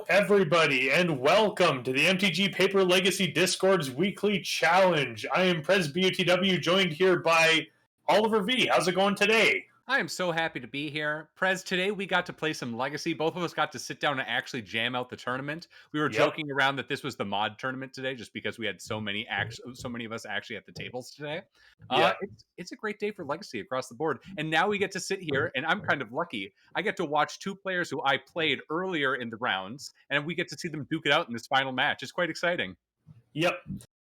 everybody, and welcome to the MTG Paper Legacy Discord's weekly challenge. I am Prez BUTW, joined here by Oliver V. How's it going today? I am so happy to be here. Prez, today we got to play some Legacy. Both of us got to sit down and actually jam out the tournament. We were Yep. joking around that this was the mod tournament today just because we had so many of us actually at the tables today. Yeah. It's a great day for Legacy across the board. And now we get to sit here, and I'm kind of lucky. I get to watch two players who I played earlier in the rounds, and we get to see them duke it out in this final match. It's quite exciting. Yep.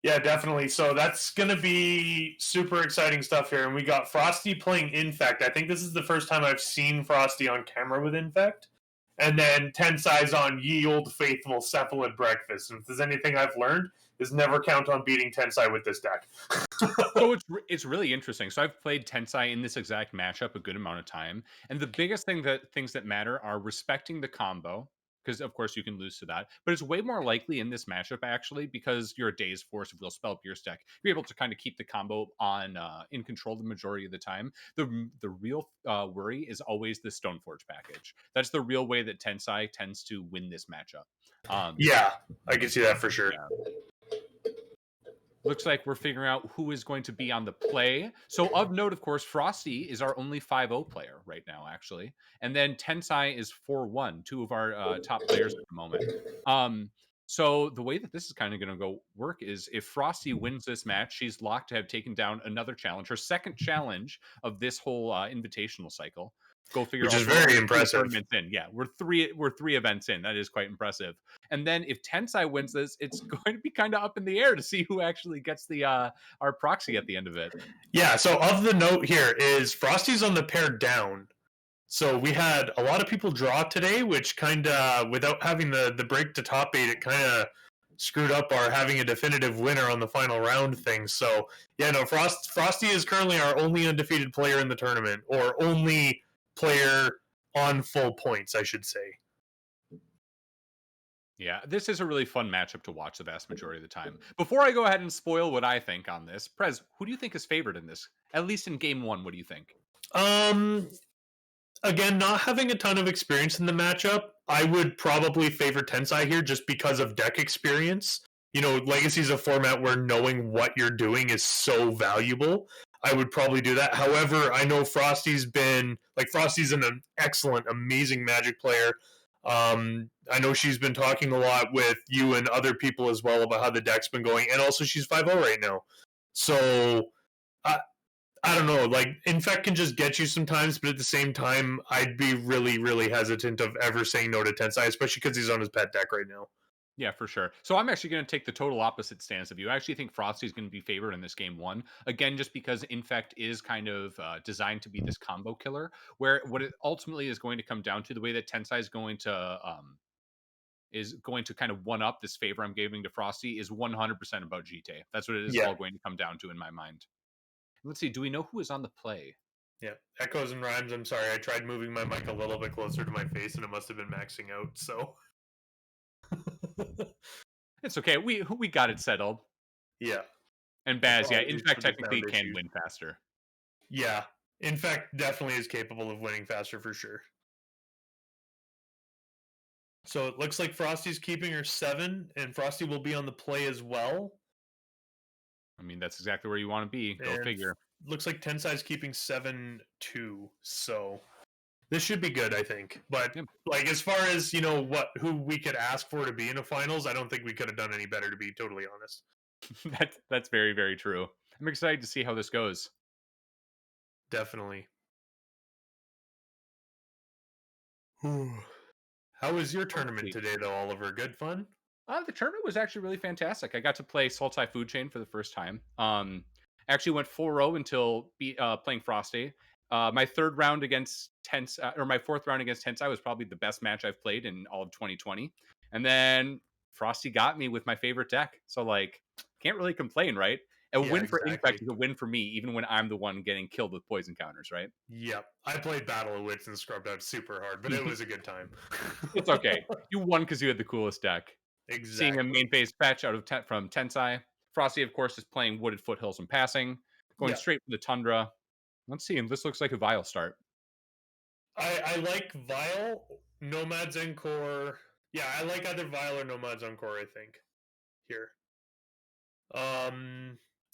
Yeah, definitely. So that's going to be super exciting stuff here. And we got Frosty playing Infect. I think this is the first time I've seen Frosty on camera with Infect. And then Tensai's on Ye Old Faithful Cephalid Breakfast. And if there's anything I've learned, is never count on beating Tensai with this deck. So it's really interesting. So I've played Tensai in this exact matchup a good amount of time. And the biggest things that matter are respecting the combo, because of course you can lose to that, but it's way more likely in this matchup actually because you're a Daze Force of Will Spell Pierce deck. You're able to kind of keep the combo on in control the majority of the time. The real worry is always the Stoneforge package. That's the real way that Tensai tends to win this matchup. Yeah, I can see that for sure. Yeah. Looks like we're figuring out who is going to be on the play. So of note, of course, Frosty is our only 5-0 player right now, actually. And then Tensai is 4-1, two of our top players at the moment. So the way that this is kind of going to go work is if Frosty wins this match, she's locked to have taken down another challenge, her second challenge of this whole invitational cycle. Go figure. Which is very impressive. In. Yeah, we're three events in. That is quite impressive. And then if Tensai wins this, it's going to be kind of up in the air to see who actually gets the our proxy at the end of it. Yeah. So of the note here is Frosty's on the pair down. So we had a lot of people draw today, which kind of, without having the break to top 8, it kind of screwed up our having a definitive winner on the final round thing. So yeah, no, Frosty is currently our only undefeated player in the tournament, or only player on full points, I should say. Yeah, this is a really fun matchup to watch the vast majority of the time. Before I go ahead and spoil what I think on this, Prez, who do you think is favored in this? At least in game one, what do you think? Again, not having a ton of experience in the matchup, I would probably favor Tensai here just because of deck experience. You know, Legacy is a format where knowing what you're doing is so valuable. I would probably do that. However, I know Frosty's an excellent, amazing Magic player. I know she's been talking a lot with you and other people as well about how the deck's been going, and also she's 5-0 right now. So I don't know, like, Infect can just get you sometimes, but at the same time, I'd be really, really hesitant of ever saying no to Tensai, especially because he's on his pet deck right now. Yeah, for sure. So I'm actually going to take the total opposite stance of you. I actually think Frosty's going to be favored in this game one. Again, just because Infect is kind of designed to be this combo killer, where what it ultimately is going to come down to, the way that Tensai is going to kind of one up this favor I'm giving to Frosty is 100% about GT. That's what it is all going to come down to in my mind. Let's see. Do we know who is on the play? Yeah. Echoes and rhymes. I'm sorry. I tried moving my mic a little bit closer to my face, and it must have been maxing out. So it's okay. We got it settled. Yeah. And Baz, yeah, Infect technically can win faster. Yeah. Infect definitely is capable of winning faster for sure. So it looks like Frosty's keeping her 7, and Frosty will be on the play as well. I mean, that's exactly where you want to be. Go figure. Looks like Tensai's keeping 7-2, so this should be good, I think. But like, as far as, you know, who we could ask for to be in the finals, I don't think we could have done any better, to be totally honest. That's very, very true. I'm excited to see how this goes. Definitely. How was your tournament today, though, Oliver? Good fun? The tournament was actually really fantastic. I got to play Sultai Food Chain for the first time. Actually went 4-0 until playing Frosty. My third round against my fourth round against Tensai was probably the best match I've played in all of 2020. And then Frosty got me with my favorite deck. So, like, can't really complain, right? A win for Infect is a win for me, even when I'm the one getting killed with poison counters, right? Yep. I played Battle of Wits and scrubbed out super hard, but it was a good time. It's okay. You won because you had the coolest deck. Exactly. Seeing a main phase fetch out of from Tensai. Frosty, of course, is playing Wooded Foothills and passing. Going straight for the Tundra. Let's see. This looks like a Vile start. I like Vile, Nomad Zenkor, Yeah, I like either Vile or Nomads Encore, I think. Here.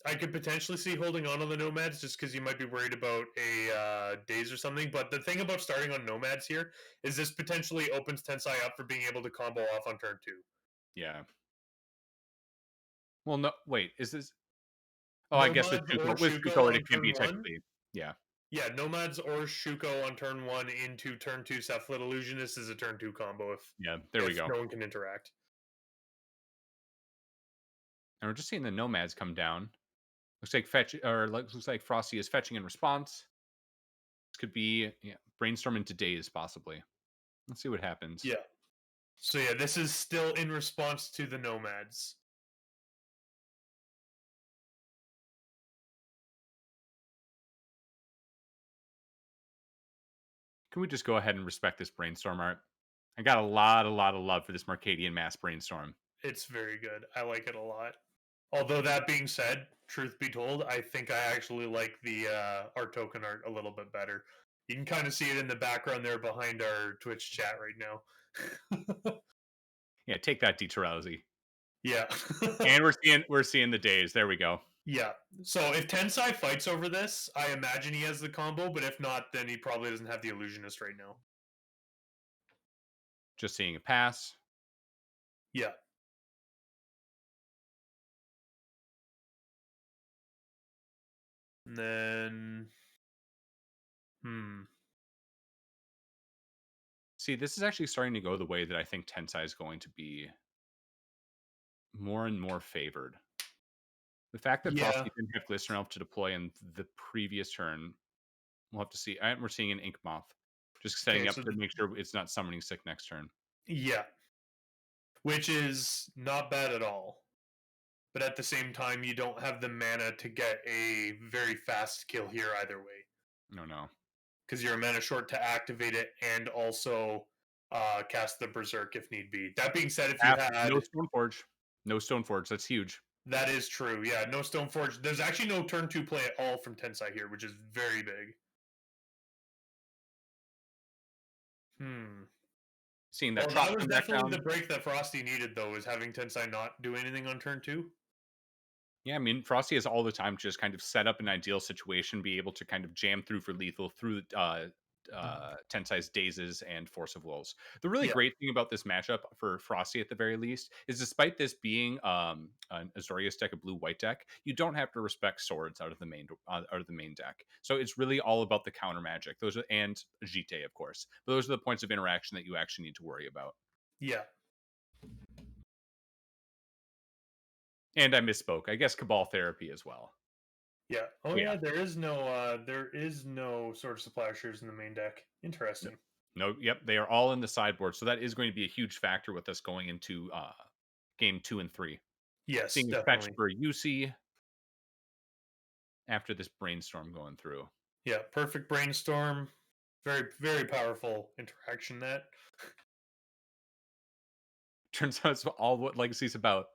I could potentially see holding on to the Nomads just because you might be worried about a days or something. But the thing about starting on Nomads here is this potentially opens Tensai up for being able to combo off on turn 2. Yeah. Well, no, wait, is this? Oh, I guess Nomads or With Shuko Shuko, it on can be turn 1. technically, yeah. Yeah, Nomads or Shuko on turn 1 into turn 2 Cephalid Illusionist is a turn 2 combo Yeah, there we if go. no one can interact. And we're just seeing the nomads come down. Looks like Frosty is fetching in response. This could be, yeah, brainstorm into days possibly. Let's see what happens. Yeah. So yeah, this is still in response to the Nomads. Can we just go ahead and respect this brainstorm art? I got a lot of love for this Mercadian mass brainstorm. It's very good. I like it a lot. Although that being said, truth be told, I think I actually like the art token art a little bit better. You can kind of see it in the background there behind our Twitch chat right now. Yeah, take that, D. Terrelsi. Yeah. And we're seeing the days. There we go. Yeah. So if Tensai fights over this, I imagine he has the combo, but if not, then he probably doesn't have the Illusionist right now. Just seeing a pass. Yeah. And then See, this is actually starting to go the way that I think Tensai is going to be more and more favored. The fact that Yeah. Frosty didn't have Glistener Elf to deploy in the previous turn, we'll have to see. And we're seeing an Ink Moth, just setting Okay, up so to make sure it's not summoning sick next turn. yeah, which is not bad at all. But at the same time, you don't have the mana to get a very fast kill here either way. No. Because you're a mana short to activate it and also cast the Berserk if need be. That being said, if you No had. Stoneforge. No Stoneforge. That's huge. That is true. Yeah, no Stoneforge. There's actually no turn 2 play at all from Tensai here, which is very big. Seeing that Well, Trop that was come back definitely down. the break that Frosty needed, though, is having Tensai not do anything on turn 2. Yeah, I mean, Frosty has all the time to just kind of set up an ideal situation, be able to kind of jam through for lethal through Tensai's Dazes and Force of Wills. The really Yeah, great thing about this matchup for Frosty, at the very least, is despite this being an Azorius deck, a blue-white deck, you don't have to respect swords out of the main deck. So it's really all about the counter magic. And Jite, of course. But those are the points of interaction that you actually need to worry about. yeah. And I misspoke. I guess Cabal Therapy as well. Yeah. Oh Yeah. yeah, there is no Sword of Splashers in the main deck. Interesting. No, yep, they are all in the sideboard. So that is going to be a huge factor with us going into game 2 and 3. Yes, Seeing a fetch definitely. for UC after this brainstorm going through. Yeah, perfect brainstorm. Very, very powerful interaction that. Turns out it's all what Legacy's about.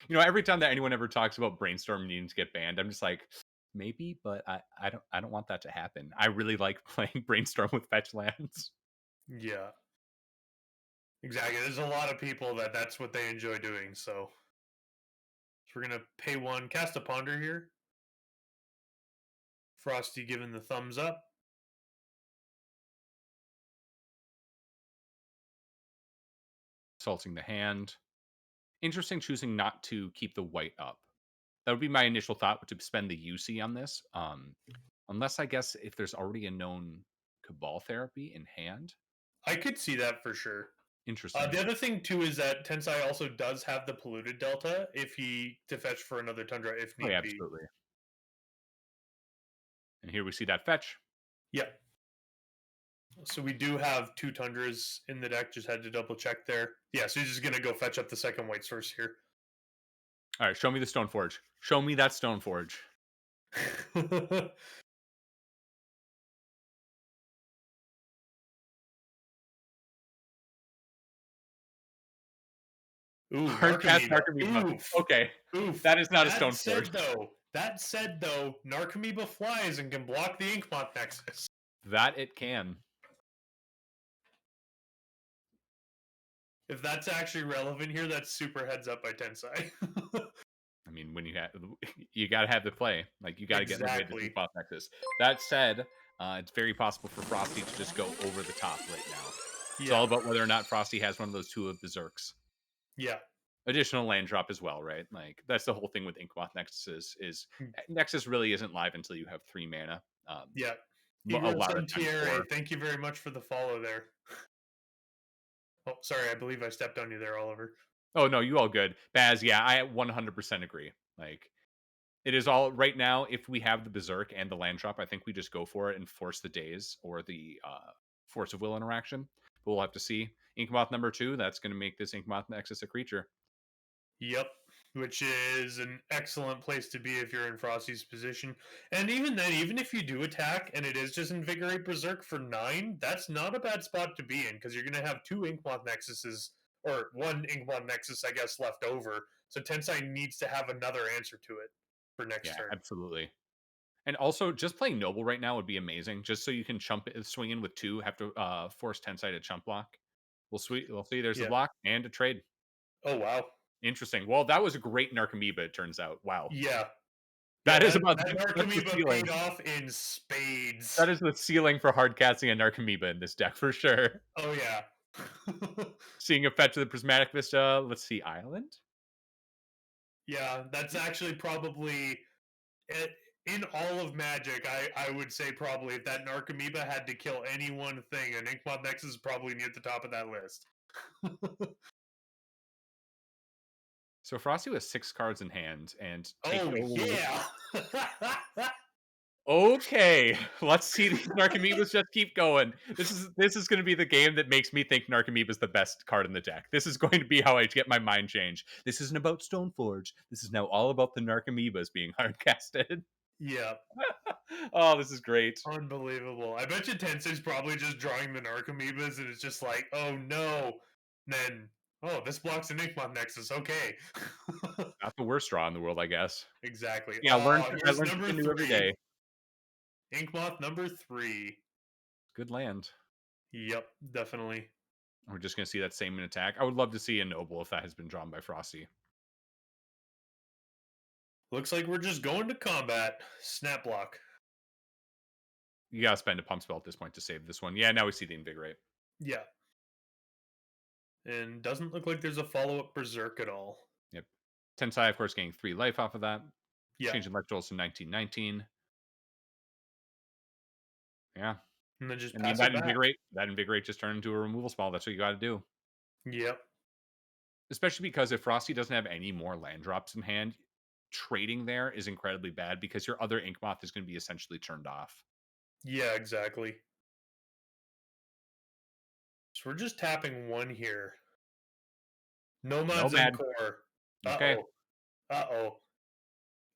You know, every time that anyone ever talks about brainstorm needing to get banned, I'm just like, maybe, but I don't want that to happen. I really like playing brainstorm with fetch lands. Yeah. Exactly. There's a lot of people that's what they enjoy doing, so we're gonna pay 1, cast a ponder here. Frosty giving the thumbs up. Salting the hand. Interesting choosing not to keep the white up. That would be my initial thought, to spend the UC on this. Unless I guess if there's already a known Cabal Therapy in hand. I could see that for sure. Interesting. The other thing too is that Tensai also does have the polluted delta if he to fetch for another tundra if Oh, need yeah, be. absolutely. And here we see that fetch. Yeah. So we do have 2 tundras in the deck. Just had to double check there. Yeah, so he's just gonna go fetch up the second white source here. All right, show me the Stoneforge. Show me that Stoneforge. Ooh, Hard cast Narcomoeba. Narcomoeba. Oof. Okay, Oof. that is not a Stoneforge. That said though, Narcomoeba flies and can block the Inkmoth Nexus. That it can. if that's actually relevant here, that's super heads up by Tensai. I mean, when you have you got to have the play, like you got to get in the way of the Exactly. Inkmoth Nexus. That said, it's very possible for Frosty to just go over the top right now. It's all Yeah. about whether or not Frosty has one of those two of Berserks. Yeah. Additional land drop as well, right? Like that's the whole thing with Inkmoth Nexuses is Mm, Nexus really isn't live until you have 3 mana. yeah. A Igor lot of times Santiere, 4. thank you very much for the follow there. Oh, sorry, I believe I stepped on you there, Oliver. Oh no, you all good. Baz, yeah, I 100% agree. Like it is all right now. If we have the Berserk and the land drop, I think we just go for it and force the days or the Force of Will interaction. But we'll have to see. Inkmoth number 2, that's going to make this Inkmoth Nexus a creature. Yep, which is an excellent place to be if you're in Frosty's position. And even then, even if you do attack and it is just Invigorate Berserk for 9, that's not a bad spot to be in because you're going to have 2 Inkmoth Nexuses, or 1 Inkmoth Nexus, I guess, left over. So Tensai needs to have another answer to it for next Yeah, turn. absolutely. And also, just playing Noble right now would be amazing, just so you can swing in with 2, have to force Tensai to chump block. We'll see. There's the Yeah. block and a trade. Oh, wow. Interesting. Well, that was a great Narcomoeba, it turns out. Wow. Yeah. Yeah, That is that, about that that's the Narcomoeba ceiling. paid off in spades. That is the ceiling for hard casting a Narcomoeba in this deck for sure. Oh, yeah. Seeing a fetch of the Prismatic Vista. Let's see, Island? Yeah, that's actually probably it, in all of Magic. I would say probably if that Narcomoeba had to kill any one thing, an Inkmoth Nexus is probably near the top of that list. So Frosty with 6 cards in hand and take. Oh Oh, yeah. okay. Let's see these Narcomoebas just keep going. This is going to be the game that makes me think Narcomoeba is the best card in the deck. This is going to be how I get my mind changed. This isn't about Stoneforge. This is now all about the Narcomoebas being hard casted. Yeah, Oh, this is great. unbelievable. I bet you Tensei's probably just drawing the Narcomoebas and it's just like, oh no. And then, oh, this blocks an Inkmoth Nexus. Okay. Not the worst draw in the world, I guess. Exactly. Yeah, Oh, I here's learn number something new every 3. day. Inkmoth number 3. Good land. Yep, definitely. We're just going to see that same in attack. I would love to see a Noble if that has been drawn by Frosty. Looks like we're just going to combat. Snap block. You got to spend a pump spell at this point to save this one. Yeah, now we see the Invigorate. Yeah. And doesn't look like there's a follow-up Berserk at all. Yep. Tensai, of course, getting 3 life off of that. Yeah. Changing electrals to 1919. Yeah. And then just I mean, pass it back. that invigorate just turned into a removal spell. That's what you got to do. Yep. Especially because if Frosty doesn't have any more land drops in hand, trading there is incredibly bad because your other Inkmoth is going to be essentially turned off. Yeah, exactly. So we're just tapping 1 here. Nomads and Nomad. Core. Okay. Uh-oh. Uh-oh.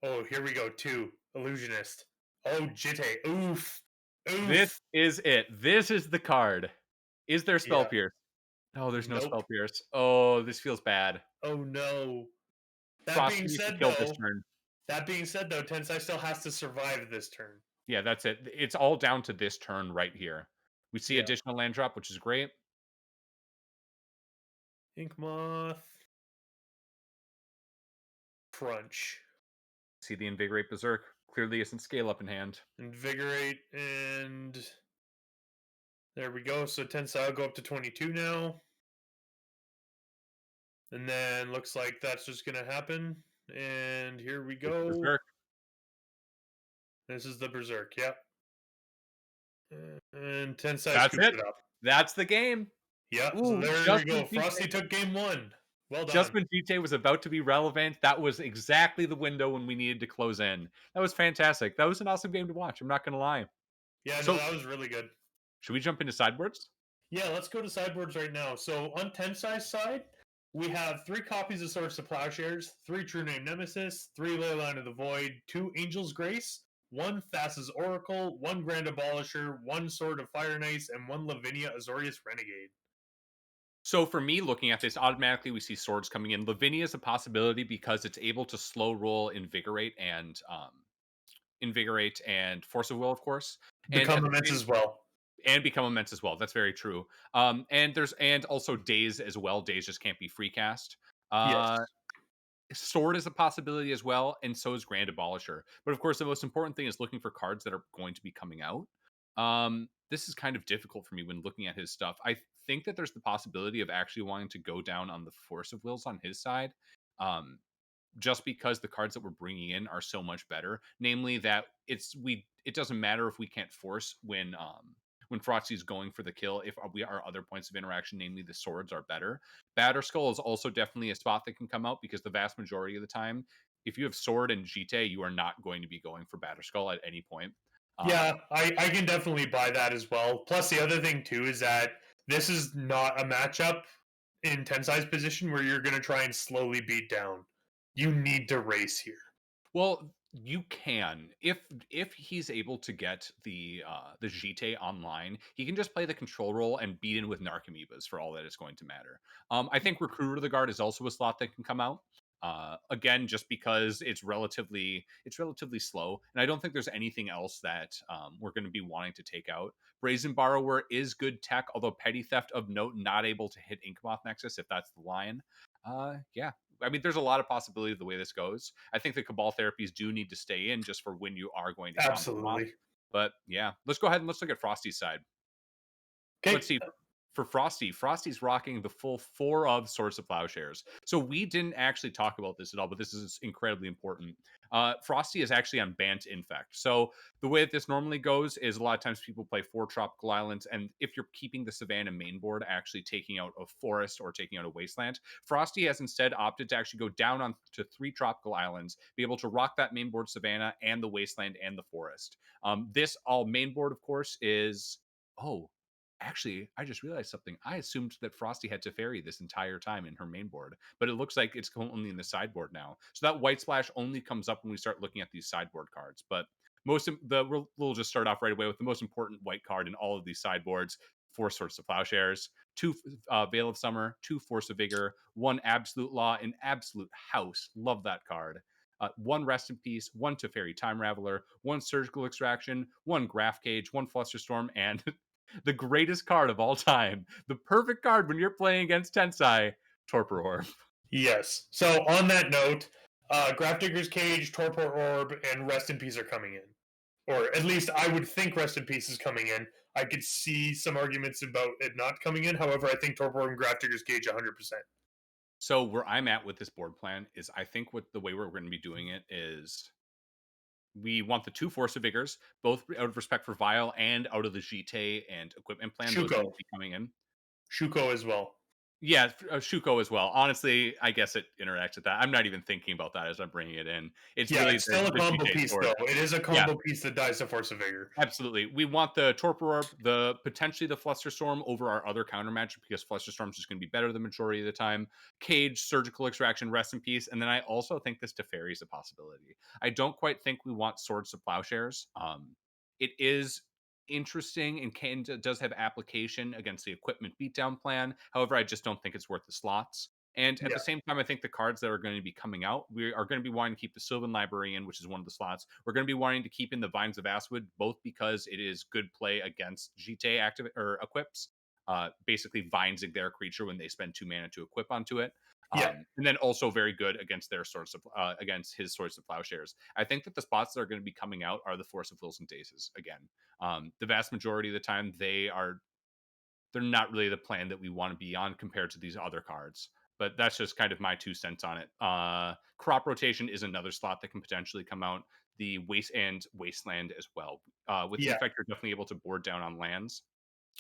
Oh, here we go. 2. Illusionist. Oh, Jitte. Oof. This Oof. is it. This is the card. Is there Spell Yeah. Pierce? No, there's no Nope. Spell Pierce. Oh, this feels bad. Oh, no. That Frosty being needs to said, kill this though, turn. Tensai still has to survive this turn. Yeah, that's it. It's all down to this turn right here. We see Yeah. additional land drop, which is great. Inkmoth. Crunch. See the Invigorate Berserk. Clearly isn't scale up in hand. Invigorate, and there we go. So Tensai will go up to 22 now. And then looks like that's just going to happen. And here we It's go. Berserk. This is the Berserk. Yep. And Tensai That's scoops it. it up. That's the game. Yep. So Ooh, there we go. Frosty took game 1. Well done. Just when GT was about to be relevant, that was exactly the window when we needed to close in. That was fantastic. That was an awesome game to watch. I'm not going to lie. Yeah, no, So, that was really good. should we jump into sideboards? Yeah, let's go to sideboards right now. So on Tensai's side, we have 3 copies of Swords to Plowshares, 3 True Name Nemesis, 3 Leyline of the Void, 2 Angel's Grace, 1 Thassa's Oracle, 1 Grand Abolisher, 1 Sword of Fire and Ice, and 1 Lavinia Azorius Renegade. So for me, looking at this, automatically we see swords coming in. Lavinia is a possibility because it's able to slow roll invigorate and force of will, of course. And Become at the Immense same as well. and become immense as well. That's very true. And also days as well. Days just can't be free cast. Yes. Sword is a possibility as well, and so is Grand Abolisher. But of course, the most important thing is looking for cards that are going to be coming out. This is kind of difficult for me when looking at his stuff. I think that there's the possibility of actually wanting to go down on the Force of Wills on his side. Um, just because the cards that we're bringing in are so much better, namely that it doesn't matter if we can't force when Frosty's going for the kill if our other points of interaction, namely the swords, are better. Batterskull is also definitely a spot that can come out because the vast majority of the time, if you have sword and Jite, you are not going to be going for Batterskull at any point. Yeah, I can definitely buy that as well. Plus, the other thing too is that this is not a matchup in Tensai's position where you're going to try and slowly beat down. You need to race here. Well, you can if he's able to get the Jite online, he can just play the control role and beat in with Narcomoebas for all that it's going to matter. I think Recruiter of the Guard is also a slot that can come out. Again, just because it's relatively slow, and I don't think there's anything else that we're going to be wanting to take out. Brazen Borrower is good tech, although Petty Theft of note, not able to hit Inkmoth Nexus if that's the line. Yeah, I mean, there's a lot of possibility of the way this goes. I think the Cabal therapies do need to stay in just for when you are going to combo them off. Absolutely. But yeah, let's go ahead and let's look at Frosty's side. Let's Okay. see. For Frosty, Frosty's rocking the full 4 of Swords of Plowshares. So we didn't actually talk about this at all, but this is incredibly important. Frosty is actually on Bant Infect. So the way that this normally goes is a lot of times people play 4 Tropical Islands, and if you're keeping the Savannah main board, actually taking out a forest or taking out a wasteland, Frosty has instead opted to actually go down on to 3 Tropical Islands, be able to rock that main board Savannah and the wasteland and the forest. This all main board, of course, is oh, actually, I just realized something. I assumed that Frosty had Teferi this entire time in her main board, but it looks like it's only in the sideboard now. So that white splash only comes up when we start looking at these sideboard cards. But we'll just start off right away with the most important white card in all of these sideboards: 4 Swords of Plowshares, 2 Veil of Summer, 2 Force of Vigor, 1 Absolute Law, an Absolute House. Love that card. 1 Rest in Peace, 1 Teferi Time Raveler, 1 Surgical Extraction, 1 Graph Cage, 1 Flusterstorm, and the greatest card of all time, the perfect card when you're playing against Tensai, Torpor Orb. Yes. So on that note, Grafdigger's Cage, Torpor Orb, and Rest in Peace are coming in. Or at least I would think Rest in Peace is coming in. I could see some arguments about it not coming in. However, I think Torpor Orb and Grafdigger's Cage 100%. So where I'm at with this board plan is I think what the way we're going to be doing it is we want the 2 Force of Vigors, both out of respect for Vile and out of the GT and equipment plan. Those need Shuko. to be coming in. Shuko as well. Yeah, Shuko as well. Honestly, I guess it interacts with that. I'm not even thinking about that as I'm bringing it in. It's Yeah, really it's still a the combo GT piece, sword. though. It is a Yeah, combo piece that dies to Force of Vigor. absolutely. We want the Torpor Orb, the potentially the Flusterstorm over our other counter matchup because Flusterstorm's just going to be better the majority of the time. Cage, Surgical Extraction, Rest in Peace, and then I also think this Teferi is a possibility. I don't quite think we want Swords of Plowshares. It is interesting and does have application against the equipment beatdown plan. However, I just don't think it's worth the slots. And at Yeah, the same time, I think the cards that are going to be coming out, we are going to be wanting to keep the Sylvan Library in, which is one of the slots. We're going to be wanting to keep in the Vines of Aswood, both because it is good play against GT active or equips, basically vinesing their creature when they spend 2 mana to equip onto it. yeah, And then also very good against their source of against his source of plowshares. I think that the spots that are going to be coming out are the Force of Wills and Daces again. The vast majority of the time, they're not really the plan that we want to be on compared to these other cards. But that's just kind of my 2 cents on it. Crop rotation is another slot that can potentially come out. The wasteland as well. With yeah, Infect, you're definitely able to board down on lands.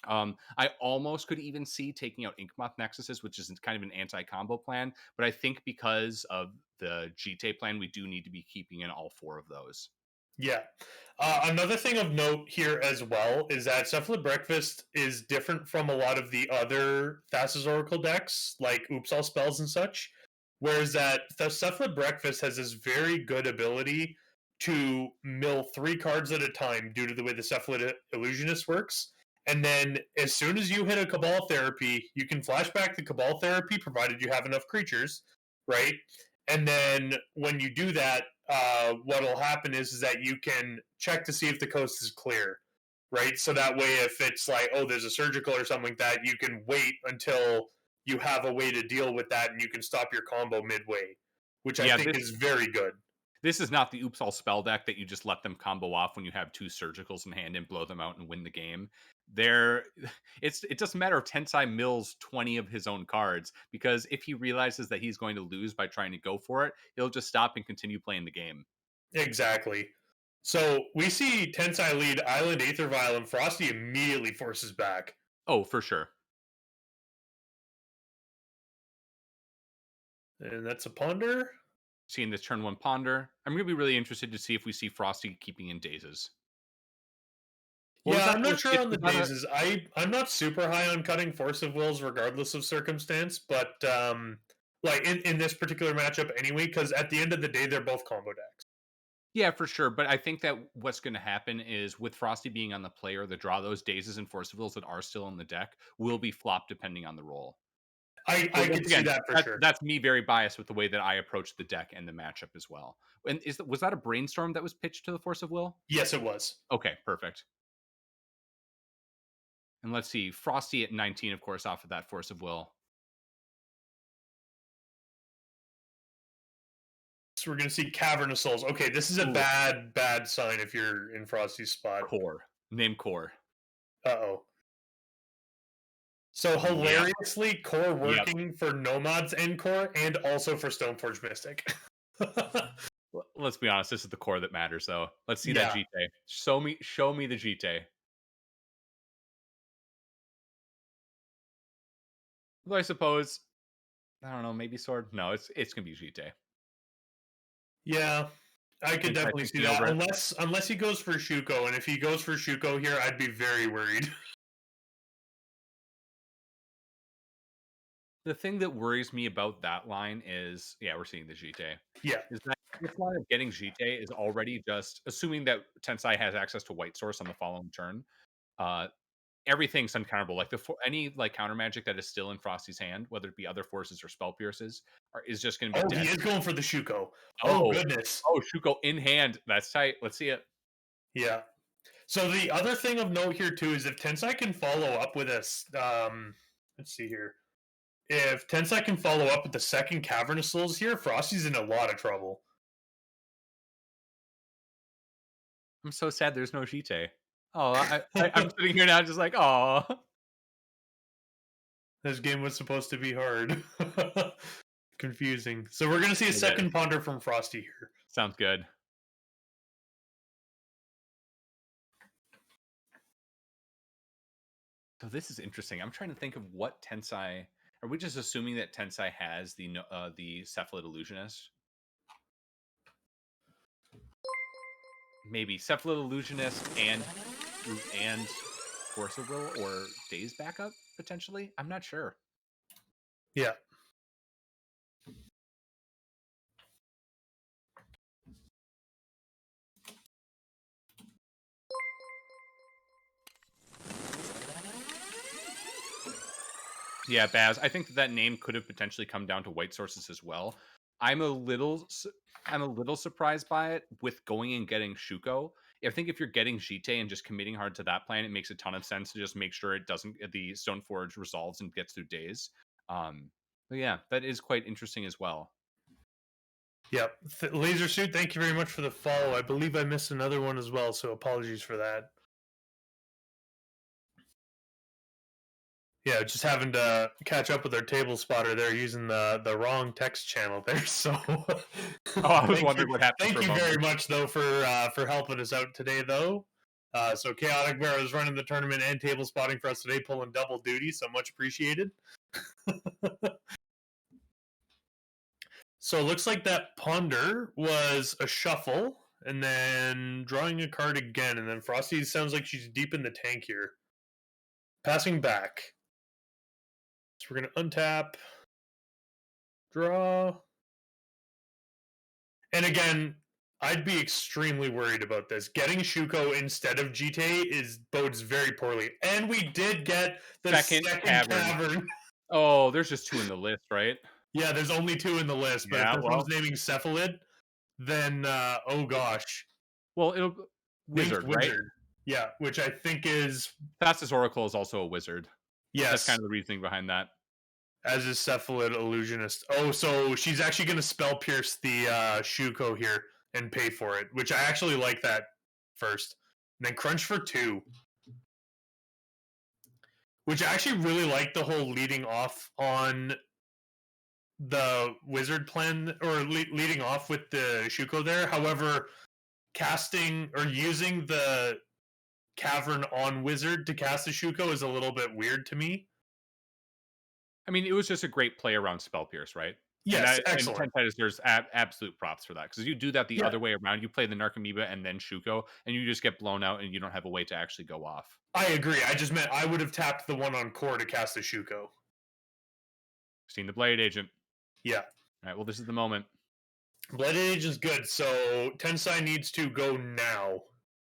I almost could even see taking out Inkmoth Nexuses, which is kind of an anti-combo plan. But I think because of the GT plan, we do need to be keeping in all 4 of those. yeah. Another thing of note here as well is that Cephalid Breakfast is different from a lot of the other Thassa's Oracle decks, like Oops All Spells and such. Whereas that the Cephalid Breakfast has this very good ability to mill 3 cards at a time due to the way the Cephalid Illusionist works. And then as soon as you hit a Cabal Therapy, you can flashback the Cabal Therapy, provided you have enough creatures, right? And then when you do that, what'll happen is that you can check to see if the coast is clear, right? So that way, if it's like, oh, there's a surgical or something like that, you can wait until you have a way to deal with that, and you can stop your combo midway, which I Yeah, think is very good. this is not the oops all spell deck that you just let them combo off when you have two surgicals in hand and blow them out and win the game. There, it doesn't matter if Tensai mills 20 of his own cards, because if he realizes that he's going to lose by trying to go for it, he'll just stop and continue playing the game. Exactly. So we see Tensai lead Island Aether Vial, and Frosty immediately forces back. Oh, for sure. And that's a ponder. Seeing this turn one ponder, I'm going to be really interested to see if we see Frosty keeping in dazes. What was Yeah, that I'm that not was sure pitched? on the Was that a dazes. I'm not super high on cutting Force of Wills regardless of circumstance, but like in this particular matchup anyway, because at the end of the day they're both combo decks. Yeah, for sure. But I think that what's going to happen is with Frosty being on the player, the draw those dazes and Forcivals that are still in the deck will be flopped depending on the role. I But once could see again, that for sure. that's me very biased with the way that I approach the deck and the matchup as well. And was that a brainstorm that was pitched to the Force of Will? Yes, it was. Okay, perfect. And let's see, Frosty at 19, of course, off of that Force of Will. So we're gonna see Cavern of Souls. Okay, this is a Ooh, bad sign if you're in Frosty's spot. core. Name core. Uh-oh. So Yep. hilariously, core Yep. working for Nomad's end core and also for Stoneforge Mystic. Let's be honest, this is the core that matters, though. Let's see that Yeah. GT. Show me the GT. Well, I suppose I don't know, maybe sword. No, it's gonna be GT. Yeah. I could Tensai definitely see thinking that. over it. Unless he goes for Shuko, and if he goes for Shuko here, I'd be very worried. The thing that worries me about that line is, yeah, we're seeing the GT. Yeah. Is that this line of getting GT is already just assuming that Tensai has access to White Source on the following turn. Uh, Everything's uncounterable. Like any like counter magic that is still in Frosty's hand, whether it be other forces or spell pierces, is just going to be Oh, he dead. is going for the Shuko. Oh Oh, goodness. oh, Shuko in hand. That's tight. Let's see it. Yeah. So the other thing of note here too is if Tensai can follow up with us, let's see here. If Tensai can follow up with the second Cavernous Souls here, Frosty's in a lot of trouble. I'm so sad. There's no GT. Oh, I'm sitting here now, just like, oh. This game was supposed to be hard. Confusing. So we're gonna see a second ponder from Frosty here. Sounds good. So this is interesting. I'm trying to think of what Tensai. Are we just assuming that Tensai has the Cephalid Illusionist? Maybe Cephalid Illusionist and Force of Will or Days backup potentially. I'm not sure. Yeah. Yeah, Baz. I think that name could have potentially come down to White Sources as well. I'm a little surprised by it with going and getting Shuko. I think if you're getting Jite and just committing hard to that plan, it makes a ton of sense to just make sure it doesn't the Stoneforge resolves and gets through days. But yeah, that is quite interesting as well. Yep. Laser Suit, thank you very much for the follow. I believe I missed another one as well, so apologies for that. Yeah, just having to catch up with our table spotter there using the wrong text channel there. So, Oh, I was wondering what happened. Thank you very much though for helping us out today though. So Chaotic Bear is running the tournament and table spotting for us today, pulling double duty. So much appreciated. So it looks like that ponder was a shuffle, and then drawing a card again, and then Frosty sounds like she's deep in the tank here. Passing back. So we're going to untap, draw. And again, I'd be extremely worried about this. Getting Shuko instead of Jite bodes very poorly. And we did get the second cavern. Oh, there's just two in the list, right? Yeah, there's only two in the list. But if this one's naming Cephalid, then oh gosh. Well, it'll Think wizard, right? Yeah, which I think is Fastest Oracle is also a wizard. That's kind yes, of the reasoning behind that. as is Cephalid Illusionist. Oh, so she's actually going to spell pierce the Shuko here and pay for it, which I actually like that first. And then crunch for 2, which I actually really like the whole leading off on the wizard plan or leading off with the Shuko there. However, casting or using the cavern on wizard to cast the Shuko is a little bit weird to me. I mean, it was just a great play around Spell Pierce, right? Yes, And excellent. Tentai deserves absolute props for that because you do that the Yeah, other way around. You play the Narcomoeba and then Shuko, and you just get blown out, and you don't have a way to actually go off. I agree. I just meant I would have tapped the one on core to cast the Shuko. Seen the Blade Agent. Yeah. All right, well, this is the moment. Blood Age is good, so Tensai needs to go now.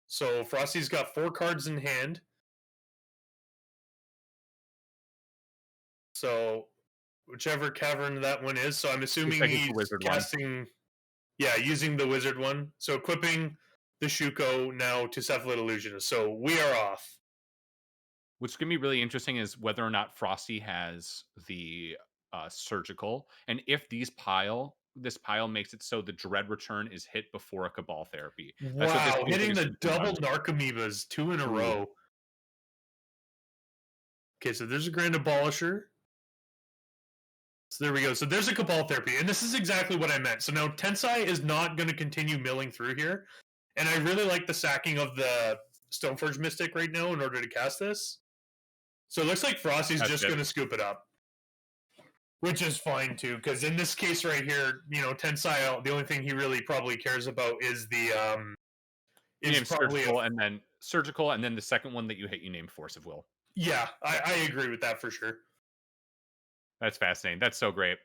So Frosty's got 4 cards in hand. So whichever cavern that one is. So I'm Looks assuming like it's the he's Wizard one, casting, yeah, using the wizard one. So equipping the Shuko now to Cephalid Illusionist. So we are off. what's going to be really interesting is whether or not Frosty has the surgical, and if this pile makes it so the Dread Return is hit before a Cabal Therapy. That's what this Wow, feels like hitting it's the going to come double down to. Narcomoebas 2 in a Ooh. row. Okay, so there's a Grand Abolisher. So there we go. So there's a Cabal Therapy. And this is exactly what I meant. So now Tensai is not going to continue milling through here. And I really like the sacking of the Stoneforge Mystic right now in order to cast this. So it looks like Frosty's That's just it. going to scoop it up. Which is fine too, because in this case right here, Tensai, the only thing he really probably cares about is the You is name probably a surgical, and then the second one that you hit, you name Force of Will. yeah, I agree with that for sure. That's fascinating. That's so great.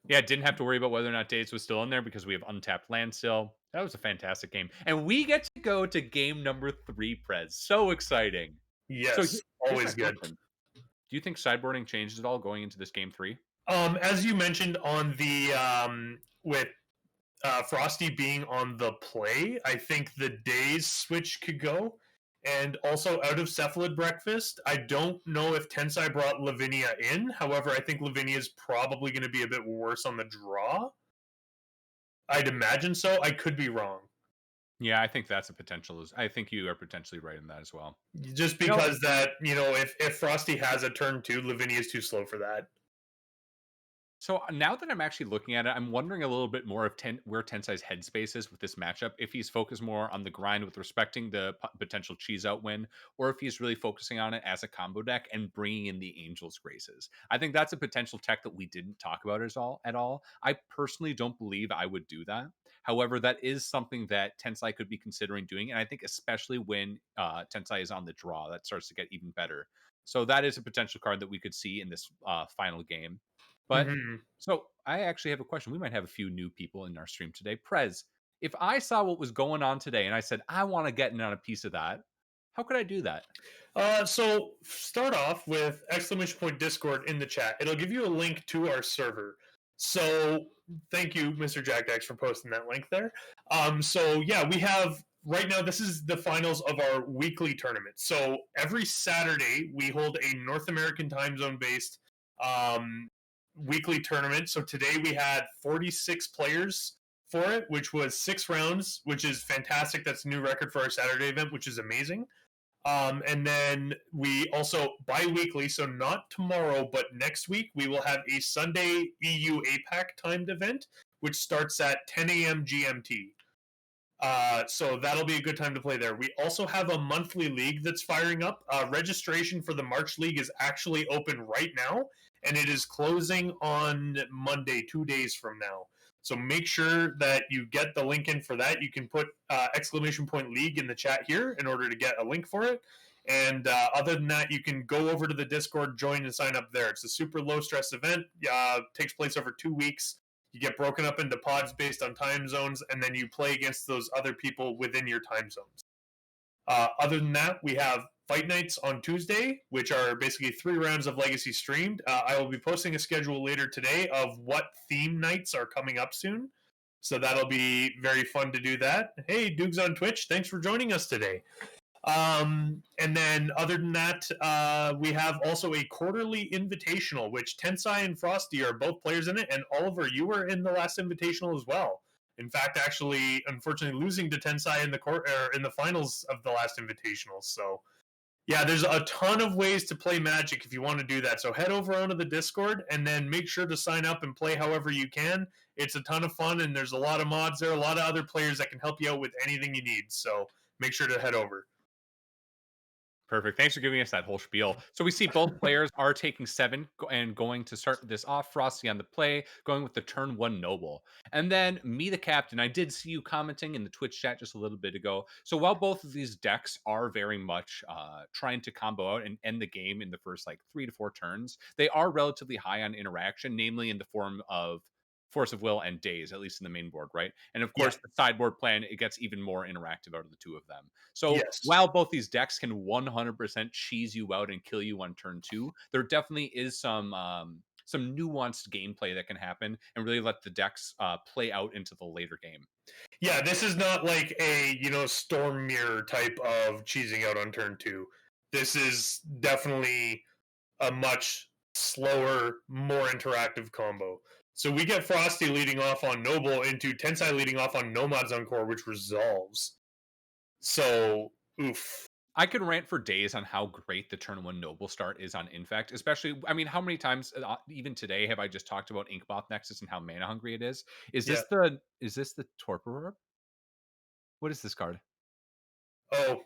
Yeah, didn't have to worry about whether or not Days was still in there because we have untapped land still. That was a fantastic game. And we get to go to game number 3, Prez. So exciting. So Yes, here's my always good. question. Do you think sideboarding changes at all going into this game 3? As you mentioned on the with Frosty being on the play, I think the days switch could go. And also out of Cephalid Breakfast, I don't know if Tensai brought Lavinia in. However, I think Lavinia is probably going to be a bit worse on the draw. I'd imagine so. I could be wrong. Yeah, I think that's a potential. I think you are potentially right in that as well. Just because that, if Frosty has a turn 2, Lavinia is too slow for that. So now that I'm actually looking at it, I'm wondering a little bit more of where Tensai's headspace is with this matchup. If he's focused more on the grind with respecting the potential cheese out win, or if he's really focusing on it as a combo deck and bringing in the Angel's Graces. I think that's a potential tech that we didn't talk about at all. I personally don't believe I would do that. However, that is something that Tensai could be considering doing, and I think especially when Tensai is on the draw, that starts to get even better. So that is a potential card that we could see in this final game. But Mm-hmm. so I actually have a question. We might have a few new people in our stream today. Prez, if I saw what was going on today and I said, I want to get in on a piece of that, how could I do that? So start off with !Discord in the chat. It'll give you a link to our server. So thank you, Mr. Jack X, for posting that link there. So yeah, we have right now. This is the finals of our weekly tournament. So every Saturday we hold a North American time zone based weekly tournament. So today we had 46 players for it, which was 6 rounds, which is fantastic. That's a new record for our Saturday event, which is amazing. And then we also bi-weekly, so not tomorrow, but next week, we will have a Sunday EU APAC timed event, which starts at 10 a.m. GMT. So that'll be a good time to play there. We also have a monthly league that's firing up. Registration for the March League is actually open right now, and it is closing on Monday, 2 days from now. So make sure that you get the link in for that. You can put !League in the chat here in order to get a link for it. And other than that, you can go over to the Discord, join, and sign up there. It's a super low stress event. Takes place over 2 weeks. You get broken up into pods based on time zones, and then you play against those other people within your time zones. Other than that, we have fight nights on Tuesday, which are basically 3 rounds of Legacy streamed. I will be posting a schedule later today of what theme nights are coming up soon. So that'll be very fun to do that. Hey, Dukes on Twitch, thanks for joining us today. And then other than that, we have also a quarterly invitational, which Tensai and Frosty are both players in it, and Oliver, you were in the last invitational as well. In fact, actually, unfortunately, losing to Tensai in in the finals of the last invitational. So yeah, there's a ton of ways to play Magic if you want to do that. So head over onto the Discord and then make sure to sign up and play however you can. It's a ton of fun, and there's a lot of mods there, a lot of other players that can help you out with anything you need. So make sure to head over. Perfect. Thanks for giving us that whole spiel. So we see both players are taking and going to start this off. Frosty on the play, going with the turn one noble. And then me, the captain, I did see you commenting in the Twitch chat just a little bit ago. So while both of these decks are very much trying to combo out and end the game in the first like 3 to 4 turns, they are relatively high on interaction, namely in the form of Force of Will and Days, at least in the main board, right? And of Yeah. course, the sideboard plan, it gets even more interactive out of the two of them. So Yes. while both these decks can 100% cheese you out and kill you on turn two, there definitely is some nuanced gameplay that can happen and really let the decks play out into the later game. Yeah, this is not like a storm mirror type of cheesing out on turn two. This is definitely a much slower, more interactive combo. So we get Frosty leading off on Noble into Tensai leading off on Nomads on Core, which resolves. So, oof. I could rant for days on how great the turn one noble start is on Infect, especially. I mean, how many times, even today, have I just talked about Inkmoth Nexus and how mana hungry it is? Yeah. Is this the Torpor? What is this card? Oh,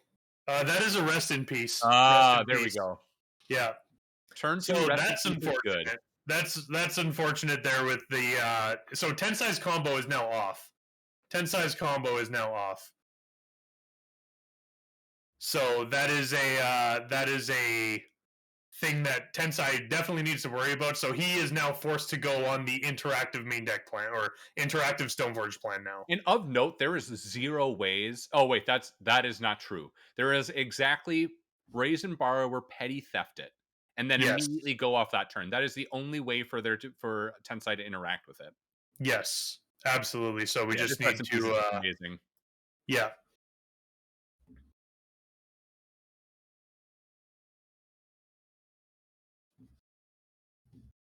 that is a rest in peace. Rest in Ah, there we peace. go. Yeah. Turn two So rest in that's peace is good. unfortunate. That's unfortunate there with the so Tensai's combo is now off. Tensai's combo is now off. So that is a thing that Tensai definitely needs to worry about. So he is now forced to go on the interactive main deck plan or interactive Stoneforge plan now. And of note, there is 0 ways. Oh wait, that is not true. There is exactly Brazen Borrower petty theft it, and then Yes. immediately go off that turn. That is the only way for Tensai to interact with it. Yes. Absolutely. So we Yeah, this just rest need in peace to is amazing. yeah.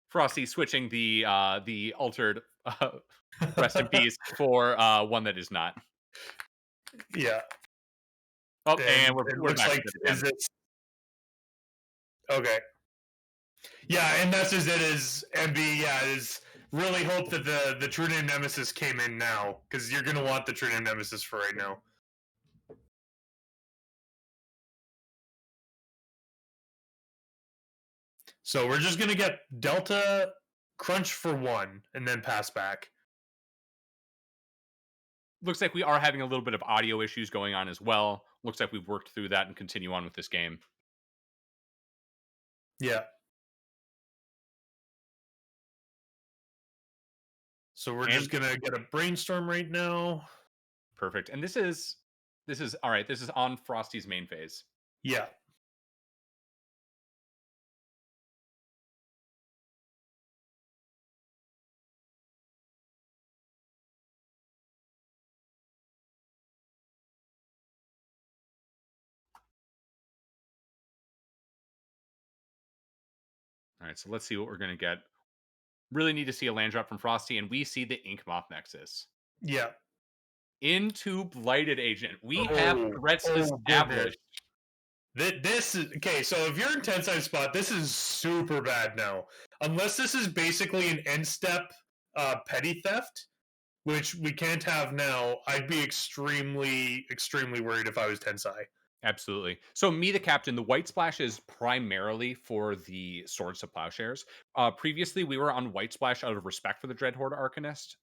Frosty switching the altered rest in peace for one that is not. Yeah. Oh, and And it we're looks back like with it is again. this okay. Yeah, and that's just it is MB, yeah, is really hope that the True Name Nemesis came in now, because you're gonna want the True Name Nemesis for right now. So we're just gonna get Delta Crunch for one and then pass back. Looks like we are having a little bit of audio issues going on as well. Looks like we've worked through that and continue on with this game. Yeah. So we're And just gonna get a brainstorm right now. perfect. And this is all right. This is on Frosty's main phase. Yeah. All right, so let's see what we're gonna get. Really need to see a land drop from Frosty, and we see the Ink Moth Nexus Yeah. into Blighted Agent. We have Oh, threats oh goodness. established. This is okay. So if you're in 10 side spot, this is super bad now. Unless this is basically an end step petty theft, which we can't have now, I'd be extremely, extremely worried if I was Tensai. Absolutely. So, me, the captain, the white splash is primarily for the swords to plowshares. Previously, we were on white splash out of respect for the Dreadhorde Arcanist.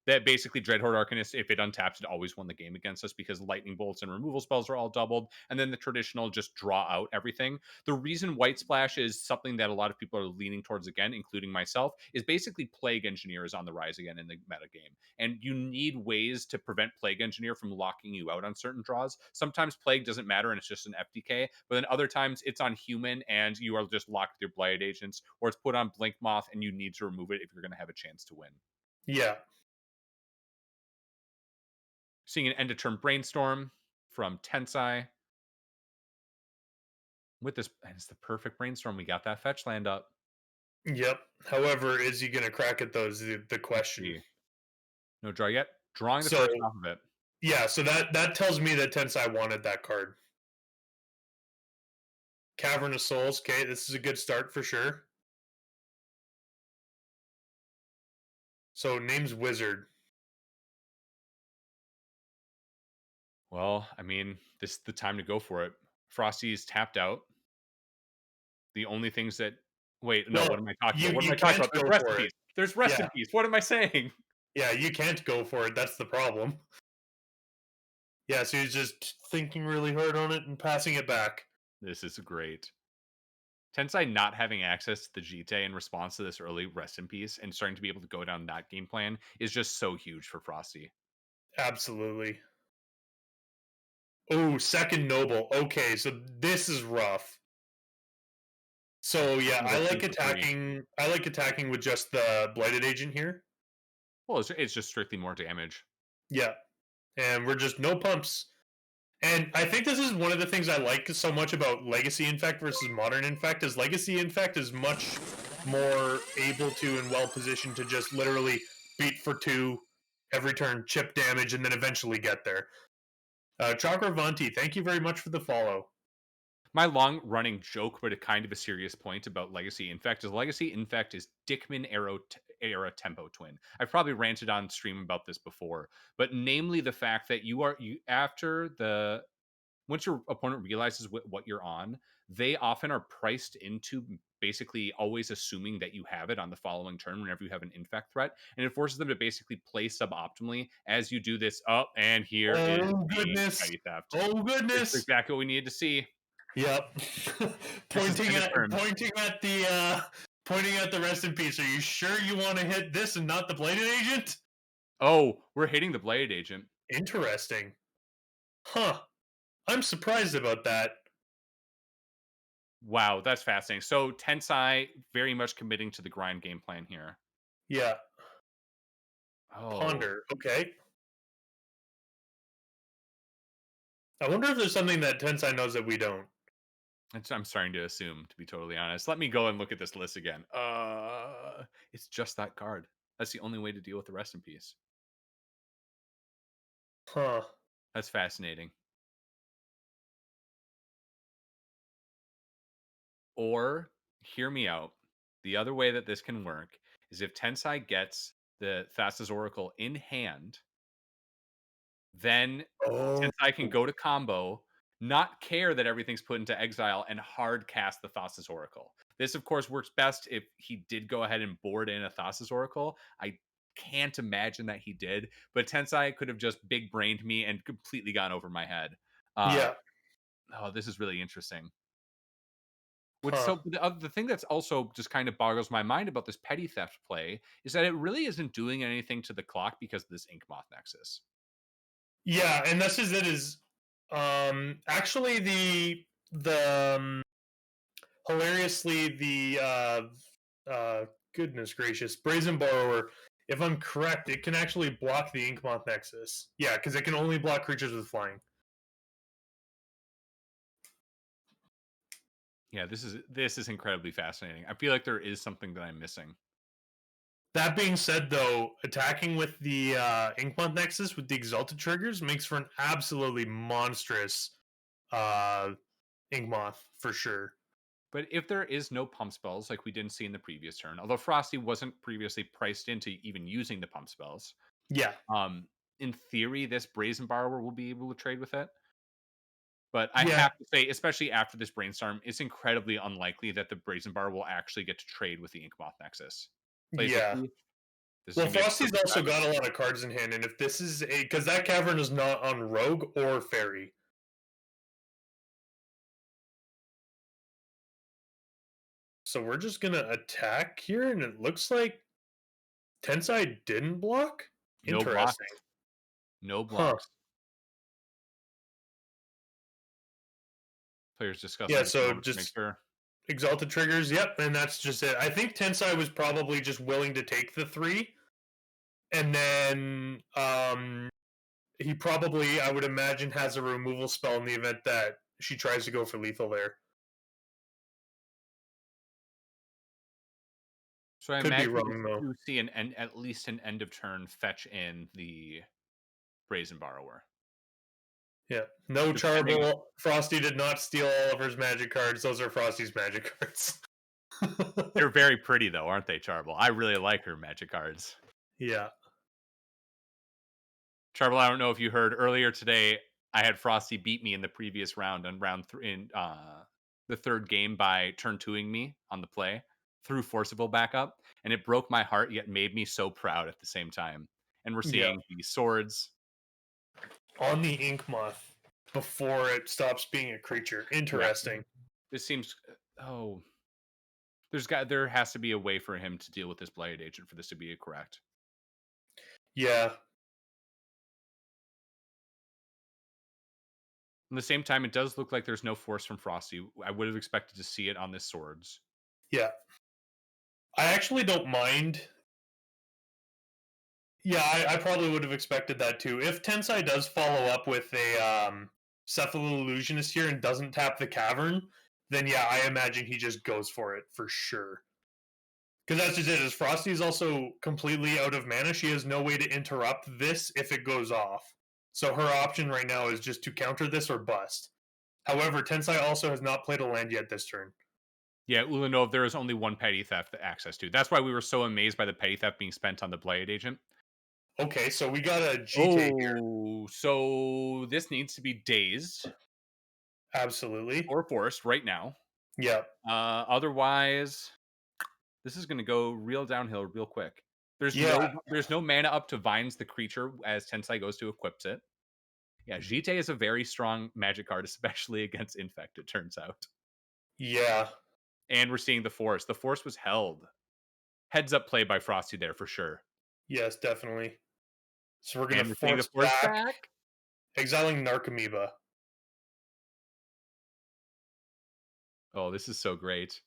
That basically Dreadhorde Arcanist, if it untaps, it always won the game against us because lightning bolts and removal spells are all doubled, and then the traditional just draw out everything. The reason white splash is something that a lot of people are leaning towards again, including myself, is basically Plague Engineer is on the rise again in the meta game, and you need ways to prevent Plague Engineer from locking you out on certain draws. Sometimes Plague doesn't matter and it's just an FDK, but then other times it's on human and you are just locked with your Blighted Agents, or it's put on Blink Moth and you need to remove it if you're going to have a chance to win. Yeah. Seeing an end of turn Brainstorm from Tensai. with this, and it's the perfect brainstorm. We got that fetch land up. Yep. However, is he going to crack at those? The Let's question. see. No draw yet. Drawing the So first off of it. yeah, so that tells me that Tensai wanted that card. Cavern of Souls. Okay, this is a good start for sure. So name's Wizard. Well, I mean, this is the time to go for it. Frosty's tapped out. The only things that wait, no, Well, what am I talking you about? What am you I talking can't about? There's go rest in for it. peace. There's rest Yeah, in peace. What am I saying? yeah, you can't go for it. That's the problem. Yeah, so he's just thinking really hard on it and passing it back. This is great. Tensai not having access to the Jite in response to this early rest in peace and starting to be able to go down that game plan is just so huge for Frosty. Absolutely. Oh, second noble. Okay, so this is rough. So yeah, Another 2 for 3. I like attacking with just the blighted agent here. Well, it's just strictly more damage. Yeah, and we're just no pumps. And I think this is one of the things I like so much about Legacy Infect versus Modern Infect is Legacy Infect is much more able to and well positioned to just literally beat for 2 every turn, chip damage, and then eventually get there. Chakravanti, thank you very much for the follow. My long running joke, but a kind of a serious point about Legacy Infect is Legacy Infect is Dickman era tempo twin. I've probably ranted on stream about this before, but namely the fact that you after the once your opponent realizes what you're on, they often are priced into basically always assuming that you have it on the following turn whenever you have an infect threat, and it forces them to basically play suboptimally as you do this up. And here is Oh the goodness! petty theft. Oh It's goodness! exactly what we needed to see. Yep. This is end of turn. Pointing at the rest in peace. Are you sure you want to hit this and not the bladed agent? Oh, we're hitting the blade agent. Interesting. Huh. I'm surprised about that. Wow, that's fascinating. So Tensai very much committing to the grind game plan here. Yeah. Oh, Ponder. Okay. I wonder if there's something that Tensai knows that we don't. I'm starting to assume, to be totally honest. Let me go and look at this list again. It's just that card. That's the only way to deal with the rest in peace. Huh. That's fascinating. Or hear me out. The other way that this can work is if Tensai gets the Thassa's Oracle in hand, then Oh. Tensai can go to combo, not care that everything's put into exile, and hard cast the Thassa's Oracle. This, of course, works best if he did go ahead and board in a Thassa's Oracle. I can't imagine that he did, but Tensai could have just big brained me and completely gone over my head. Uh, Yeah. oh, this is really interesting. Which Huh. so the thing that's also just kind of boggles my mind about this petty theft play is that it really isn't doing anything to the clock because of this Ink Moth Nexus. Yeah, and this is it is actually the hilariously the goodness gracious brazen borrower, if I'm correct, it can actually block the Inkmoth Nexus. Yeah, because it can only block creatures with flying. Yeah, this is incredibly fascinating. I feel like there is something that I'm missing. That being said, though, attacking with the Inkmoth Nexus with the Exalted triggers makes for an absolutely monstrous uh, Inkmoth for sure. But if there is no pump spells like we didn't see in the previous turn, although Frosty wasn't previously priced into even using the pump spells, Yeah, in theory, this Brazen Borrower will be able to trade with it. But I yeah, have to say, especially after this brainstorm, it's incredibly unlikely that the Brazen Bar will actually get to trade with the Inkmoth Nexus. Plays with yeah. two. This is Well, gonna be a Frosty's perfect also strategy. got a lot of cards in hand, and if this is a because that cavern is not on Rogue or Fairy, so we're just gonna attack here, and it looks like Tensai didn't block. No Interesting, blocks. No huh? blocks. Players Yeah, discussing just a so moment to make just sure. Exalted triggers. Yep, and that's just it. I think Tensai was probably just willing to take the 3, and then he probably, I would imagine, has a removal spell in the event that she tries to go for lethal there. So I Could be imagine wrong though. you see an end, at least an end of turn fetch in the Brazen Borrower. Yeah. No Depending, Charble. Frosty did not steal Oliver's magic cards. Those are Frosty's magic cards. they're very pretty though, aren't they, Charble? I really like her magic cards. Yeah. Charble, I don't know if you heard earlier today, I had Frosty beat me in the previous round on round three in the third game by turn twoing me on the play through forcible backup, and it broke my heart yet made me so proud at the same time. And we're Yeah. seeing the swords. On the ink moth before it stops being a creature. Yeah, Interesting. this seems oh, there has to be a way for him to deal with this Blighted Agent for this to be correct. Yeah. At the same time, it does look like there's no force from Frosty. I would have expected to see it on this swords. Yeah. I actually don't mind. Yeah, I probably would have expected that too. If Tensai does follow up with a Cephalid Illusionist here and doesn't tap the cavern, then yeah, I imagine he just goes for it for sure. Because that's just it. As Frosty is also completely out of mana, she has no way to interrupt this if it goes off. So her option right now is just to counter this or bust. However, Tensai also has not played a land yet this turn. Yeah, Ulanov, there is only one petty theft access to. That's why we were so amazed by the petty theft being spent on the Blighted Agent. Okay, so we got a GT here. Oh, so this needs to be dazed Absolutely. or forced right now. Yeah. Otherwise, this is going to go real downhill real quick. Yeah. There's no mana up to Vines the creature as Tensai goes to equips it. Yeah, Jite is a very strong magic card, especially against Infect, it turns out. Yeah. And we're seeing the Force. The Force was held. Heads up play by Frosty there for sure. Yes, definitely. So we're going And to we're seeing the force Force back, back. exiling Narcomoeba. Oh, this is so great. So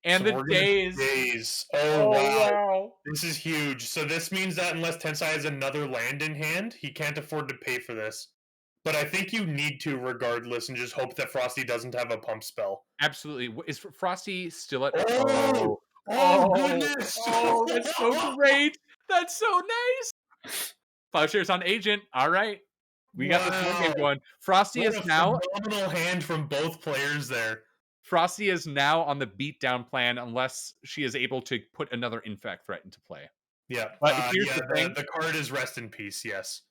And the we're going to days. daze. Oh, Oh, wow. wow. This is huge. So this means that unless Tensai has another land in hand, he can't afford to pay for this. But I think you need to regardless and just hope that Frosty doesn't have a pump spell. Absolutely. Is Frosty still at? Oh! Oh, Oh, oh, goodness! oh! That's so great. That's so nice. Plowshares on Agent. All right, we got this one game Wow. going. Frosty What is a now. phenomenal hand from both players there. Frosty is now on the beatdown plan unless she is able to put another infect threat into play. Yeah. But here's Yeah, the thing. the card is rest in peace, yes.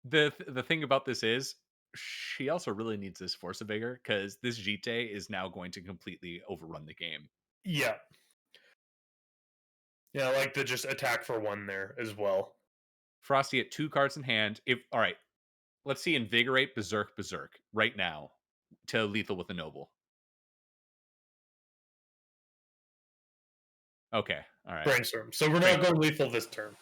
The thing about this is she also really needs this Force of Vigor because this Jite is now going to completely overrun the game. Yeah. Yeah, I like the just attack for one there as well. Frosty at 2 cards in hand. If all right, let's see Invigorate Berserk right now to lethal with a noble. Okay, all right. Brainstorm. So we're not Brainstorm. going lethal this turn.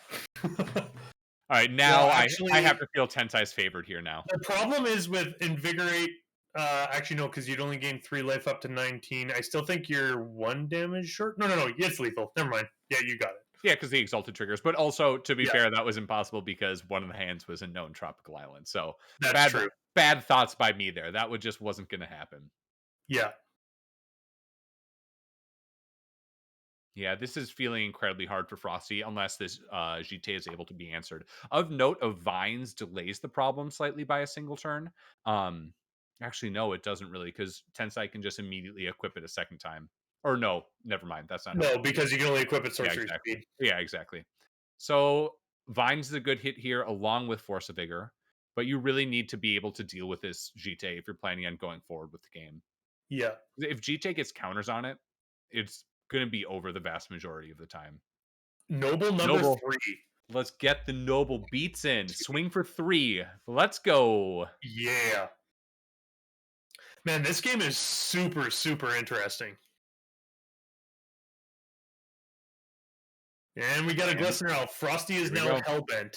All right, Well, now actually, I have to feel Tensai's favored here now. the problem is with Invigorate. Actually, no, because you'd only gain 3 life up to 19. I still think you're 1 damage short. No. It's lethal. Never mind. Yeah, you got it. Yeah, because the exalted triggers, but also to be Yeah, fair, that was impossible because one of the hands was a known tropical island. So that's true. bad thoughts by me there. That would just wasn't going to happen. Yeah. Yeah, this is feeling incredibly hard for Frosty unless this GT is able to be answered. Of note, of Vines delays the problem slightly by a single turn. Actually, no, it doesn't really because Tensai can just immediately equip it a second time. Or no, never mind. That's not how No, it works. because you can only equip at Yeah, sorcery exactly. speed. Yeah, exactly. So Vines is a good hit here along with Force of Vigor, but you really need to be able to deal with this GT if you're planning on going forward with the game. Yeah. If GT gets counters on it, it's going to be over the vast majority of the time. Noble number Noble. 3. Let's get the noble beats in. Swing for 3. Let's go. Yeah. Man, this game is super, super interesting. And we got a Glistener Elf. Frosty is now hellbent.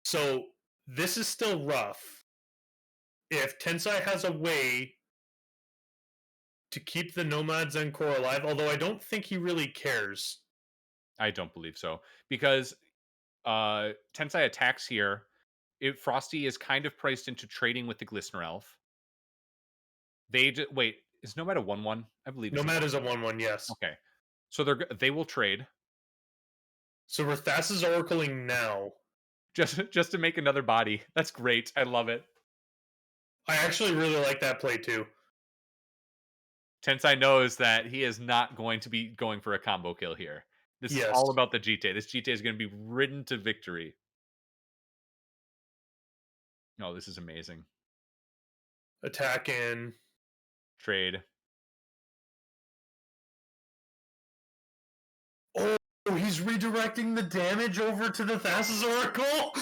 So this is still rough. If Tensai has a way to keep the Nomads and Core alive, although I don't think he really cares. I don't believe so. Because Tensai attacks here. Frosty is kind of priced into trading with the Glistener Elf. Wait, is Nomad a 1/1? I believe it's Nomad is a 1/1, yes. okay. So they will trade So we're Thassa's oracling now. just to make another body. That's great. I love it. I actually really like that play too. Tensai knows that he is not going to be going for a combo kill here. This is all Yes. about the GT. This GT is going to be ridden to victory. Oh, this is amazing. Attack in. Trade. Oh, he's redirecting the damage over to the Thassa's oracle.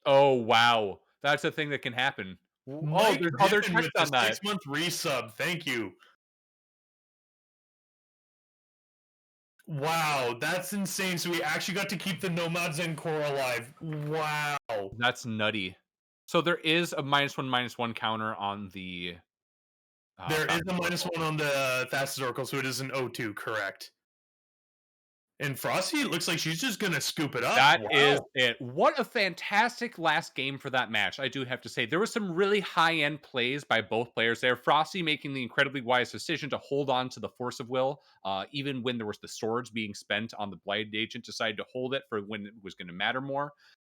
Oh, wow. That's a thing that can happen. Oh, Mike there's other Diffin text with the on that. 6-month resub. Thank you. Wow, that's insane. So we actually got to keep the Nomad Zen core alive. Wow. That's nutty. So there is a -1/-1 counter on the There is Fast a Oracle. -1 on the Thassa's oracle, so it is an O2, correct. And Frosty, it looks like she's just gonna scoop it up. That is Wow. it. What a fantastic last game for that match, I do have to say. There was some really high-end plays by both players there. Frosty making the incredibly wise decision to hold on to the Force of Will, even when there was the swords being spent on the Blighted Agent, decided to hold it for when it was going to matter more.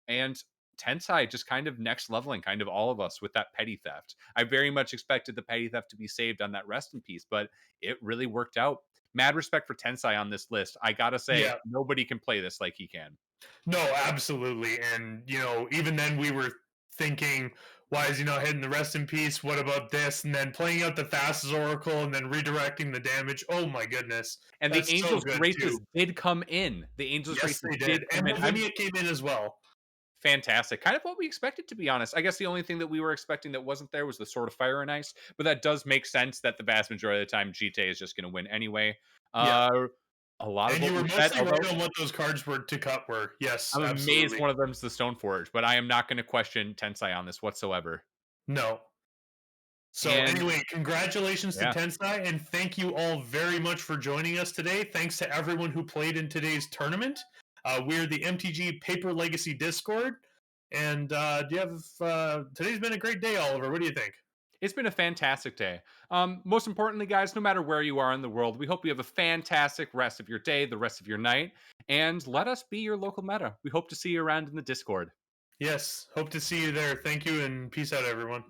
And Tensai just kind of next leveling kind of all of us with that petty theft. I very much expected the petty theft to be saved on that rest in peace, but it really worked out. Mad respect for Tensai on this list. I gotta say, Yeah. nobody can play this like he can. No, absolutely. And, even then we were thinking, why is he not hitting the rest in peace? What about this? And then playing out the Thassa's oracle and then redirecting the damage. Oh my goodness. And the That's so Angels good Graces too. did come in. The Angels Yes, Graces they did. did come And in. I'm Lavinia came in as well. fantastic. Kind of what we expected, to be honest. I guess the only thing that we were expecting that wasn't there was the Sword of Fire and Ice, but that does make sense that the vast majority of the time GTA is just going to win anyway. Yeah. Uh, a lot of And what you were we said, mostly although right on what those cards were to cut were. Yes, I'm amazed absolutely. one of them's the Stoneforge, but I am not going to question Tensai on this whatsoever. No. So And anyway, congratulations to yeah, Tensai, and thank you all very much for joining us today. Thanks to everyone who played in today's tournament. We're the MTG Paper Legacy Discord, and do you have? Today's been a great day, Oliver. What do you think? it's been a fantastic day. Most importantly, guys, no matter where you are in the world, we hope you have a fantastic rest of your day, the rest of your night, and let us be your local meta. We hope to see you around in the Discord. Yes, hope to see you there. Thank you, and peace out, everyone.